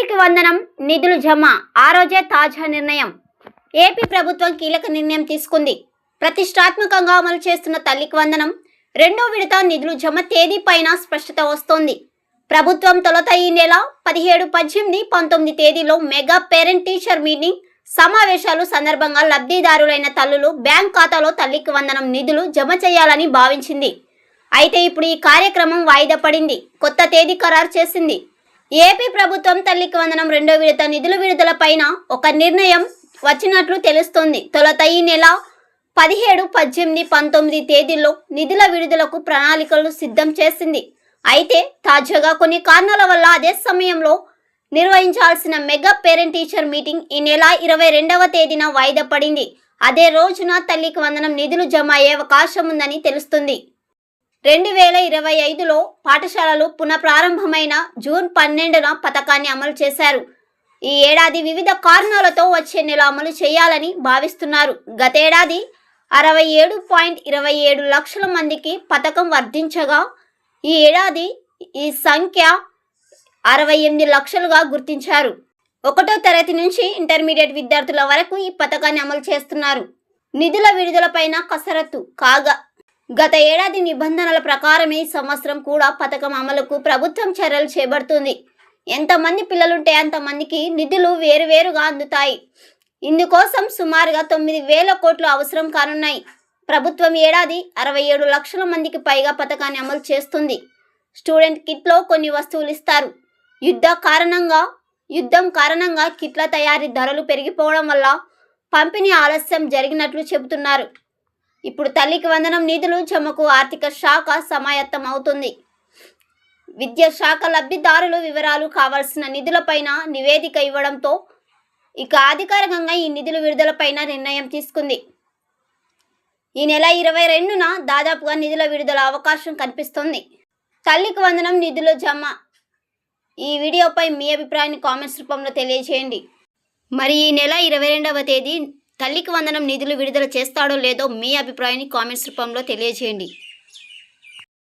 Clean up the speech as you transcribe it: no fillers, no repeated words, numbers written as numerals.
తల్లికి వందనం నిధులు జమ ఆ రోజే తాజా నిర్ణయం. ఏపీ ప్రభుత్వం కీలక నిర్ణయం తీసుకుంది. ప్రతిష్టాత్మకంగా అమలు చేస్తున్న తల్లికి వందనం రెండో విడత నిధులు జమ తేదీ పైన స్పష్టత వస్తోంది. ప్రభుత్వం తొలుత ఈ నెల 17, 18, 19 తేదీలో మెగా పేరెంట్ టీచర్ మీటింగ్ సమావేశాలు సందర్భంగా లబ్ధిదారులైన తల్లులు బ్యాంక్ ఖాతాలో తల్లికి వందనం నిధులు జమ చేయాలని భావించింది. అయితే ఇప్పుడు ఈ కార్యక్రమం వాయిదా పడింది. కొత్త తేదీ ఖరారు చేసింది. ఏపీ ప్రభుత్వం తల్లికి వందనం రెండో విడత నిధుల విడుదల పైన ఒక నిర్ణయం వచ్చినట్లు తెలుస్తోంది. తొలుత ఈ నెల 17, 18, 19 తేదీల్లో నిధుల విడుదలకు ప్రణాళికలు సిద్ధం చేసింది. అయితే తాజాగా కొన్ని కారణాల వల్ల అదే సమయంలో నిర్వహించాల్సిన మెగా పేరెంట్ టీచర్ మీటింగ్ ఈ నెల 22వ తేదీన వాయిదా పడింది. అదే రోజున తల్లికి వందనం నిధులు జమ అయ్యే అవకాశం ఉందని తెలుస్తుంది. 2025లో పాఠశాలలు పునఃప్రారంభమైన జూన్ 12న పథకాన్ని అమలు చేశారు. ఈ ఏడాది వివిధ కారణాలతో వచ్చే నెల అమలు చేయాలని భావిస్తున్నారు. గతేడాది 67.27 లక్షల మందికి పథకం వర్తించగా ఈ ఏడాది ఈ సంఖ్య 68 లక్షలుగా గుర్తించారు. 1వ తరగతి నుంచి ఇంటర్మీడియట్ విద్యార్థుల వరకు ఈ పథకాన్ని అమలు చేస్తున్నారు. నిధుల విడుదలపైన కసరత్తు కాగా గత ఏడాది నిబంధనల ప్రకారమే ఈ సంవత్సరం కూడా పథకం అమలుకు ప్రభుత్వం చర్యలు చేపడుతుంది. ఎంతమంది పిల్లలుంటే అంతమందికి నిధులు వేరువేరుగా అందుతాయి. ఇందుకోసం సుమారుగా 9,000 కోట్లు అవసరం కానున్నాయి. ప్రభుత్వం ఏడాది 67 లక్షల మందికి పైగా పథకాన్ని అమలు చేస్తుంది. స్టూడెంట్ కిట్లో కొన్ని వస్తువులు ఇస్తారు. యుద్ధం కారణంగా కిట్ల తయారీ ధరలు పెరిగిపోవడం వల్ల పంపిణీ ఆలస్యం జరిగినట్లు చెబుతున్నారు. ఇప్పుడు తల్లికి వందనం నిధులు జమకు ఆర్థిక శాఖ సమాయత్తం అవుతుంది. విద్యాశాఖ లబ్ధిదారులు వివరాలు కావాల్సిన నిధులపైన నివేదిక ఇవ్వడంతో ఇక అధికారికంగా ఈ నిధుల విడుదలపైన నిర్ణయం తీసుకుంది. ఈ నెల 22న దాదాపుగా నిధుల విడుదల అవకాశం కనిపిస్తుంది. తల్లికి వందనం నిధుల జమ ఈ వీడియోపై మీ అభిప్రాయాన్ని కామెంట్స్ రూపంలో తెలియజేయండి. మరి ఈ నెల 22వ తేదీ తల్లికి వందనం నిధులు విడుదల చేస్తాడో లేదో మీ అభిప్రాయాన్ని కామెంట్స్ రూపంలో తెలియజేయండి.